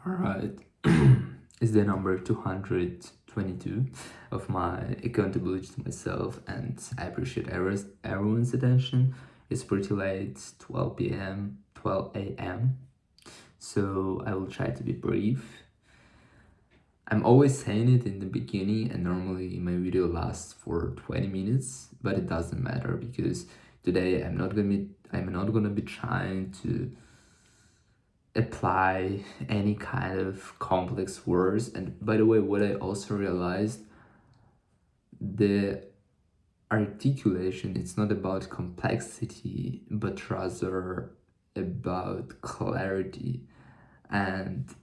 Alright, is the number 222 of my accountability to myself, and I appreciate everyone's attention. It's pretty late, 12 p.m., 12 a.m., so I will try to be brief. I'm always saying it in the beginning, and normally my video lasts for 20 minutes, but it doesn't matter because today I'm not gonna be trying to apply any kind of complex words. And by the way, what I also realized, the articulation, it's not about complexity but rather about clarity and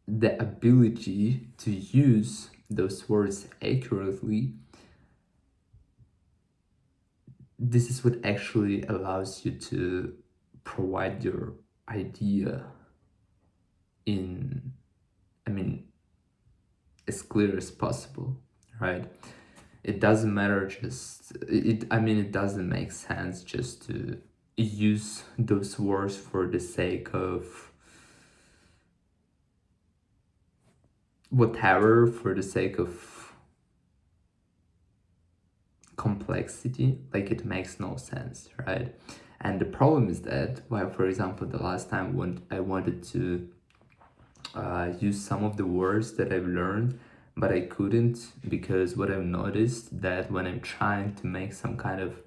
the ability to use those words accurately. This is what actually allows you to provide your idea in, as clear as possible, right? It doesn't matter, it doesn't make sense just to use those words for the sake of whatever, for the sake of complexity. Like, it makes no sense, right? And the problem is that, well, for example, the last time when I wanted to use some of the words that I've learned, but I couldn't, because what I've noticed that when I'm trying to make some kind of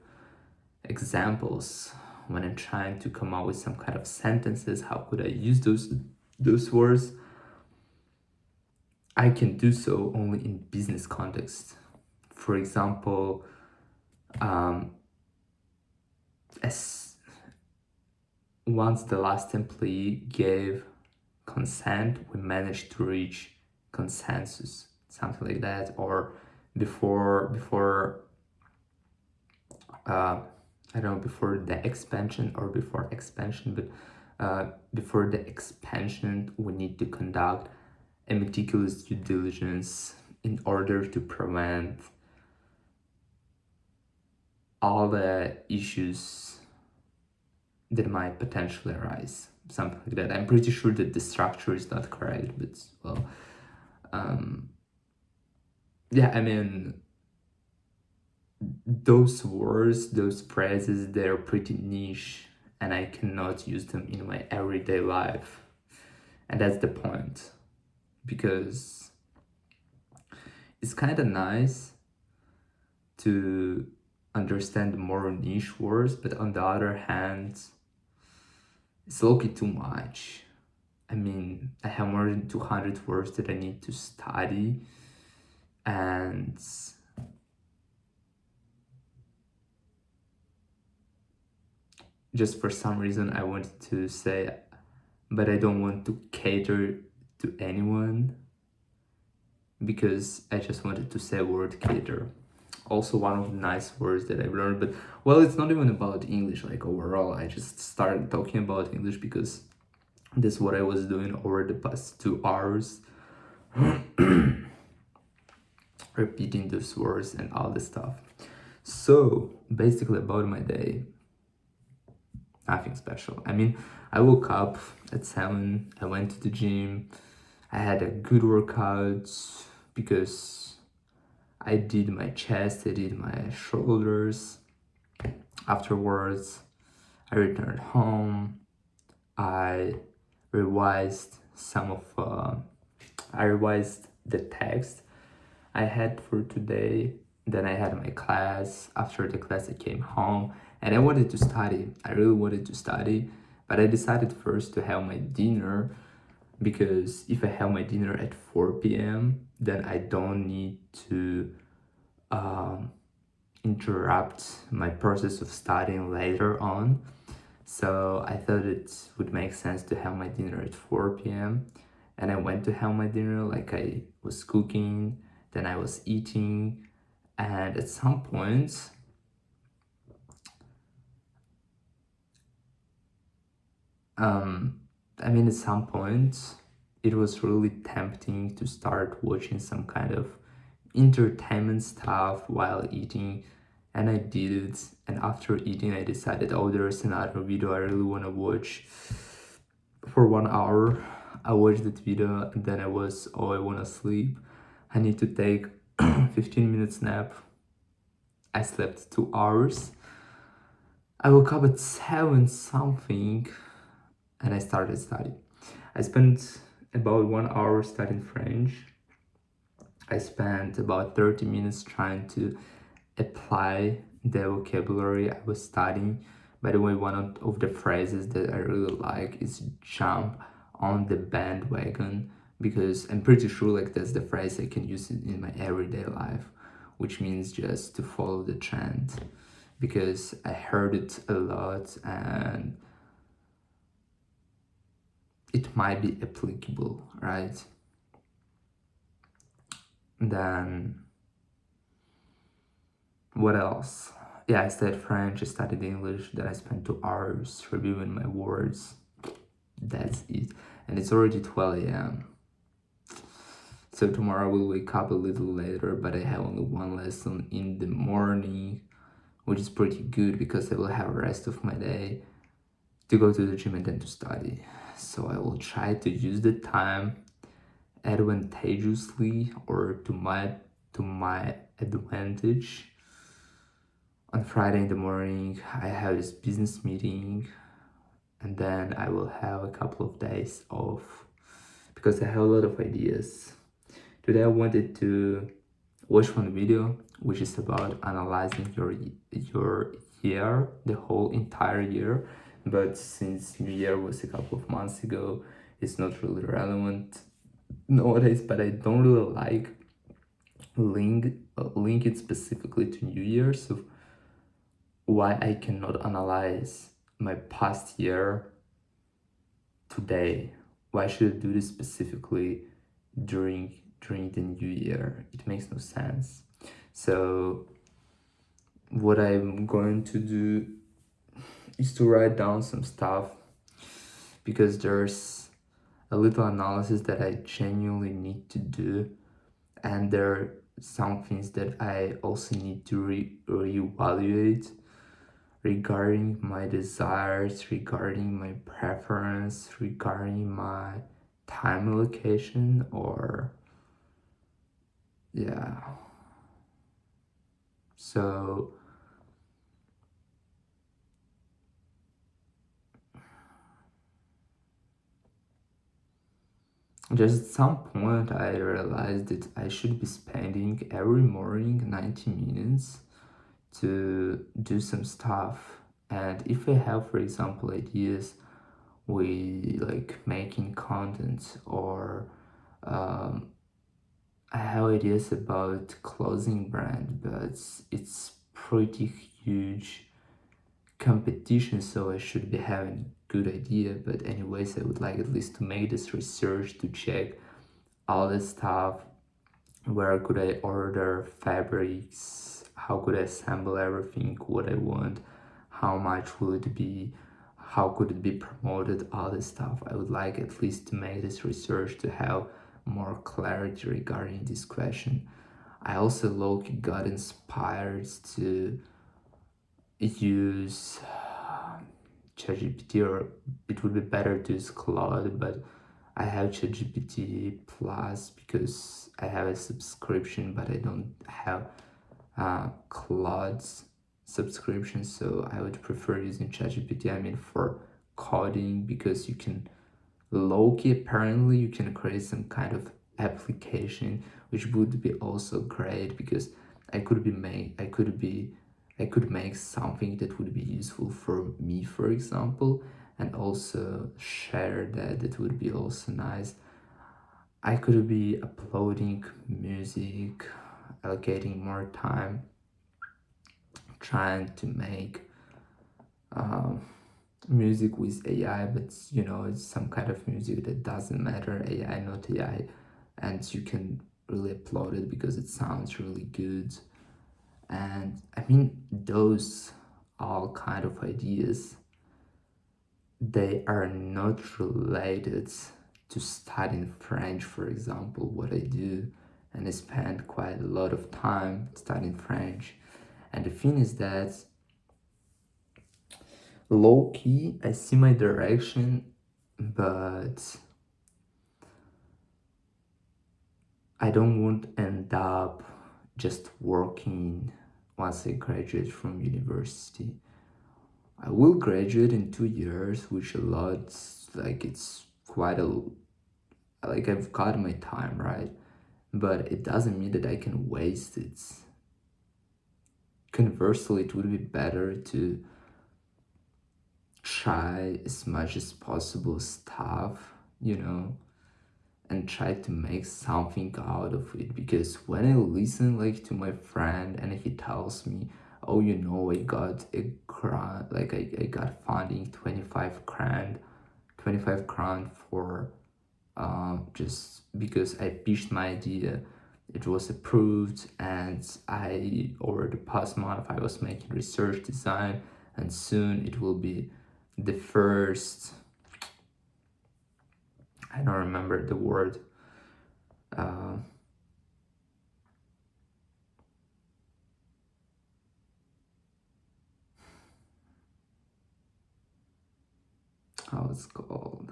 examples, when I'm trying to come up with some kind of sentences, how could I use those words? I can do so only in business context. For example, as once the last employee gave consent, we managed to reach consensus, something like that. Or before I don't know, before the expansion or before expansion, but before the expansion, we need to conduct a meticulous due diligence in order to prevent all the issues that might potentially arise, something like that. I'm pretty sure that the structure is not correct, but well, those words, those phrases, they're pretty niche, and I cannot use them in my everyday life. And that's the point, because it's kind of nice to understand more niche words, but on the other hand, it's low-key too much. I have more than 200 words that I need to study, and just for some reason I wanted to say, but I don't want to cater to anyone, because I just wanted to say word cater. Also one of the nice words that I've learned, but well, it's not even about English, like overall. I just started talking about English because that's what I was doing over the past 2 hours. Repeating those words and all this stuff. So basically about my day, nothing special. I woke up at 7, I went to the gym, I had a good workout because I did my chest, I did my shoulders. Afterwards, I returned home, I revised the text I had for today. Then I had my class. After the class, I came home and I wanted to study. I really wanted to study, but I decided first to have my dinner, because if I have my dinner at 4 p.m., then I don't need to interrupt my process of studying later on. So I thought it would make sense to have my dinner at 4 p.m. And I went to have my dinner, like I was cooking, then I was eating, and at some point, it was really tempting to start watching some kind of entertainment stuff while eating, and I did it. And after eating, I decided, oh, there's another video I really want to watch for 1 hour. I watched that video and then I was, oh, I wanna sleep. I need to take 15 minutes nap. I slept 2 hours. I woke up at 7 something and I started studying. I spent about 1 hour studying French. I spent about 30 minutes trying to apply the vocabulary I was studying. By the way, one of the phrases that I really like is jump on the bandwagon, because I'm pretty sure like that's the phrase I can use in my everyday life, which means just to follow the trend, because I heard it a lot and it might be applicable, right? Then what else? Yeah, I studied French, I studied English, then I spent 2 hours reviewing my words. That's it. And it's already 12 a.m. So tomorrow I will wake up a little later, but I have only one lesson in the morning, which is pretty good because I will have the rest of my day to go to the gym and then to study. So I will try to use the time advantageously, or to my advantage. On Friday in the morning, I have this business meeting, and then I will have a couple of days off because I have a lot of ideas. Today I wanted to watch one video which is about analyzing your year, the whole entire year. But since New Year was a couple of months ago, it's not really relevant nowadays. But I don't really like link it specifically to New Year. So why I cannot analyze my past year today? Why should I do this specifically during the new year? It makes no sense. So what I'm going to do is to write down some stuff, because there's a little analysis that I genuinely need to do, and there are some things that I also need to reevaluate regarding my desires, regarding my preference, regarding my time allocation, or yeah. So just at some point I realized that I should be spending every morning 90 minutes to do some stuff. And if I have, for example, ideas with like making content, or I have ideas about clothing brand, but it's pretty huge competition, so I should be having good idea. But anyways, I would like at least to make this research to check all the stuff. Where could I order fabrics? How could I assemble everything what I want? How much will it be? How could it be promoted? All this stuff. I would like at least to make this research to have more clarity regarding this question. I also low-key got inspired to use ChatGPT, or it would be better to use Claude, but I have ChatGPT Plus because I have a subscription, but I don't have Claude's subscription, so I would prefer using ChatGPT. I mean, for coding, because you can low-key, apparently you can create some kind of application, which would be also great, because I could make something that would be useful for me, for example, and also share that. That would be also nice. I could be uploading music, allocating more time, trying to make music with AI, but you know, it's some kind of music that doesn't matter, AI, not AI, and you can really upload it because it sounds really good. And I mean, those all kind of ideas, they are not related to studying French, for example, what I do, and I spend quite a lot of time studying French. And the thing is that low key, I see my direction, but I don't want to end up just working once I graduate from university. I will graduate in 2 years, which a lot, like it's quite a, like I've got my time, right? But it doesn't mean that I can waste it. Conversely, it would be better to try as much as possible stuff, and try to make something out of it. Because when I listen like to my friend and he tells me, oh, I got a grant, like I got funding 25 grand for just because I pitched my idea, it was approved, and I over the past month I was making research design, and soon it will be the first, I don't remember the word, uh, how it's called.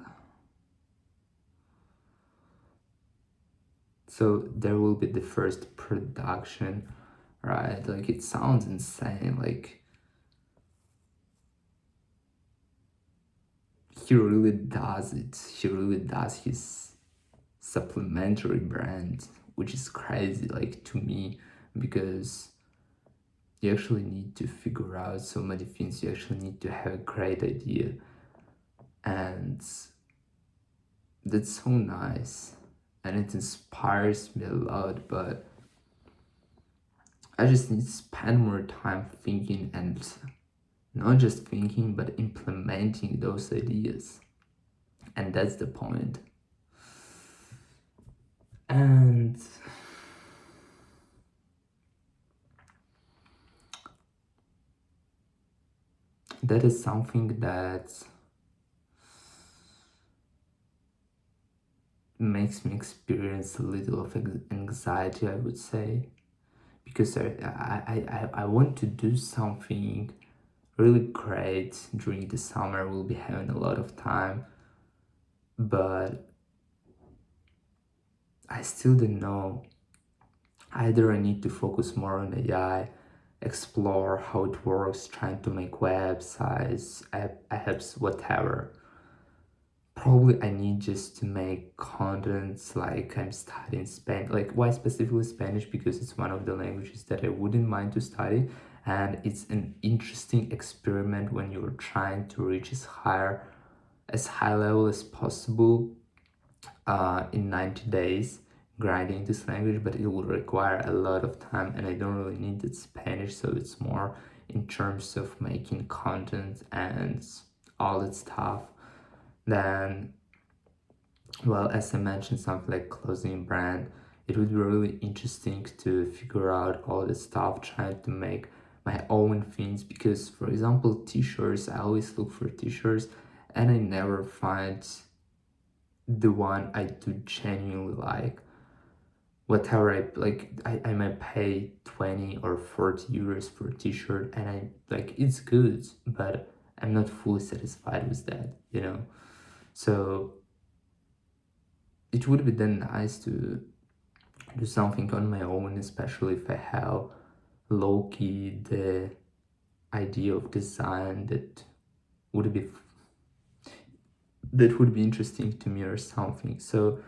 So there will be the first production, right? Like it sounds insane. Like he really does it. He really does his supplementary brand, which is crazy, like to me, because you actually need to figure out so many things. You actually need to have a great idea, and that's so nice, and it inspires me a lot. But I just need to spend more time thinking, and not just thinking but implementing those ideas, and that's the point. And that is something that makes me experience a little of anxiety, I would say, because I want to do something really great during the summer. We'll be having a lot of time, but I still don't know. Either I need to focus more on AI, explore how it works, trying to make websites, apps, whatever. Probably I need just to make contents, like I'm studying Spanish. Like, why specifically Spanish? Because it's one of the languages that I wouldn't mind to study, and it's an interesting experiment when you're trying to reach as high level as possible in 90 days grinding this language. But it will require a lot of time, and I don't really need that Spanish, so it's more in terms of making content and all that stuff. Then, well, as I mentioned, something like closing a brand, it would be really interesting to figure out all the stuff, trying to make my own things. Because, for example, t-shirts, I always look for t-shirts and I never find the one I do genuinely like. Whatever I might pay 20 or 40 euros for a t-shirt, and I like it's good, but I'm not fully satisfied with that. So it would be then nice to do something on my own, especially if I have low-key the idea of design would be that would be interesting to me or something. So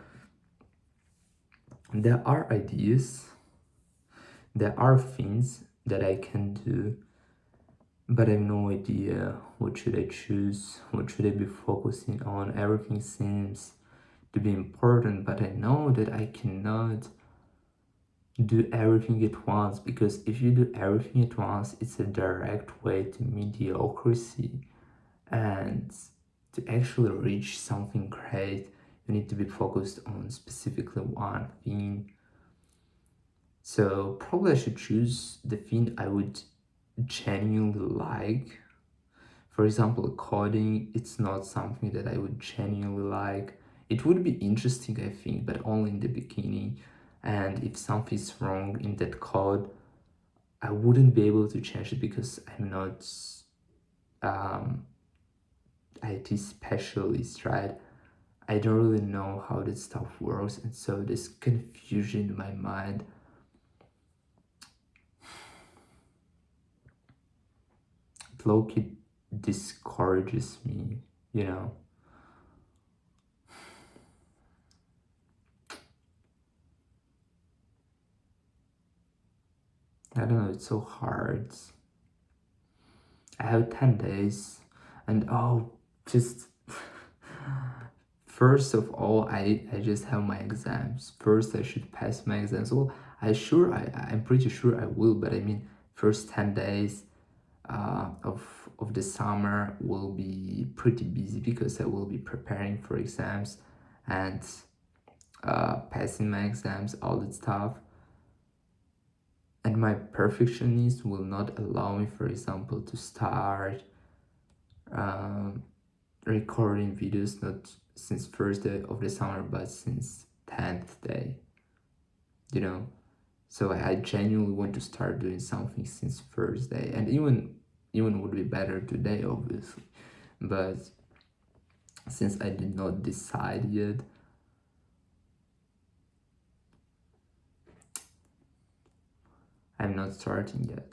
there are ideas, there are things that I can do, but I have no idea what should I choose, what should I be focusing on. Everything seems to be important, but I know that I cannot do everything at once, because if you do everything at once, it's a direct way to mediocrity. And to actually reach something great, you need to be focused on specifically one thing. So probably I should choose the thing I would genuinely like. For example, coding, it's not something that I would genuinely like. It would be interesting, I think, but only in the beginning. And if something's wrong in that code, I wouldn't be able to change it because I'm not IT specialist, right? I don't really know how this stuff works, and so this confusion in my mind low-key discourages me, you know. I don't know, it's so hard. I have 10 days, and just first of all, I just have my exams. First, I should pass my exams. Well, I'm pretty sure I will, but I mean, first 10 days of the summer will be pretty busy because I will be preparing for exams and passing my exams, all that stuff. And my perfectionist will not allow me, for example, to start recording videos not since first day of the summer but since 10th day, you know. So I genuinely want to start doing something since first day, and even would be better today, obviously, but since I did not decide yet, I'm not starting yet.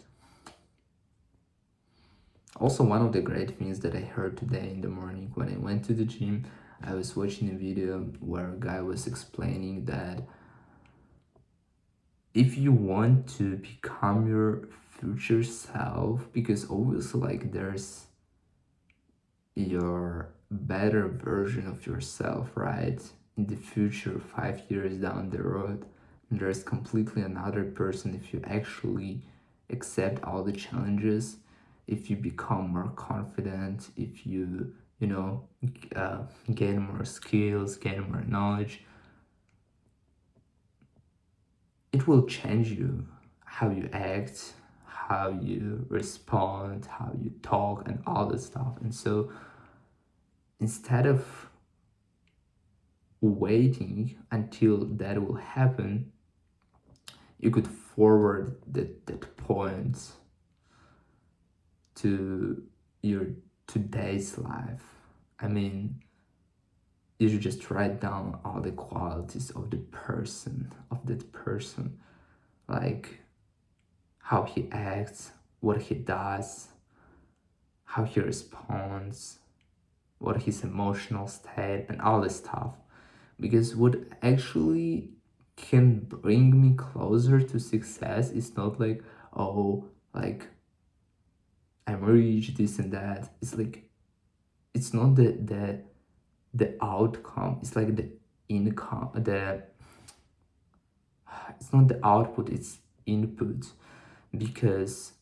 Also, one of the great things that I heard today in the morning when I went to the gym, I was watching a video where a guy was explaining that if you want to become your future self, because obviously like there's your better version of yourself, right? In the future, 5 years down the road, there's completely another person if you actually accept all the challenges, if you become more confident, if you know, gain more skills, gain more knowledge, it will change you, how you act, how you respond, how you talk, and all that stuff. And so instead of waiting until that will happen, you could forward that point to your today's life. I mean, you should just write down all the qualities of that person, like how he acts, what he does, how he responds, what his emotional state, and all this stuff. Because what actually can bring me closer to success is not like, oh, like I'm rich, this and that. It's like, it's not the outcome. It's like the income. It's not the output. It's input, because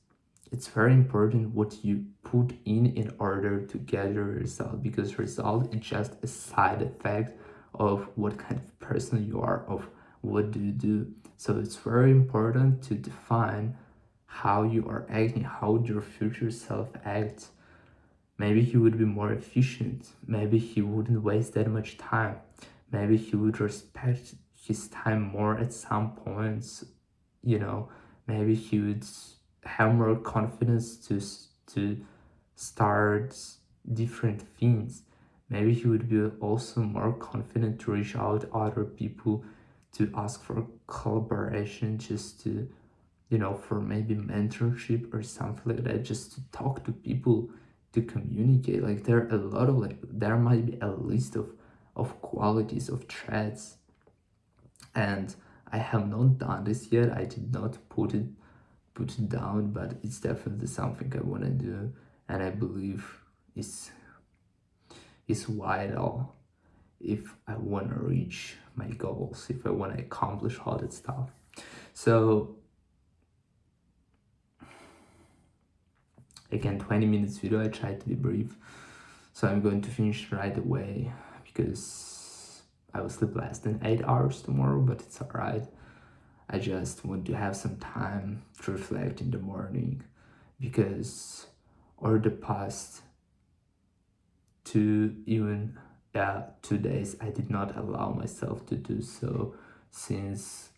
it's very important what you put in order to get your result, because result is just a side effect of what kind of person you are, of what do you do. So it's very important to define how you are acting, how your future self acts. Maybe he would be more efficient, maybe he wouldn't waste that much time, maybe he would respect his time more at some points, you know. Maybe he would have more confidence to start different things. Maybe he would be also more confident to reach out to other people, to ask for collaboration, just to, you know, for maybe mentorship or something like that, just to talk to people, to communicate. Like there are a lot of, like, there might be a list of qualities, of traits, and I have not done this yet. I did not put it down, but it's definitely something I want to do, and I believe is vital if I want to reach my goals, if I want to accomplish all that stuff. So again, 20 minutes video. I tried to be brief, so I'm going to finish right away because I will sleep less than 8 hours tomorrow, but it's alright. I just want to have some time to reflect in the morning, because over the past 2 days I did not allow myself to do so, since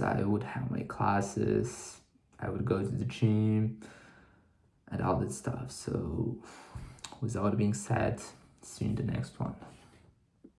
I would have my classes, I would go to the gym and all that stuff. So without being said, See you in the next one.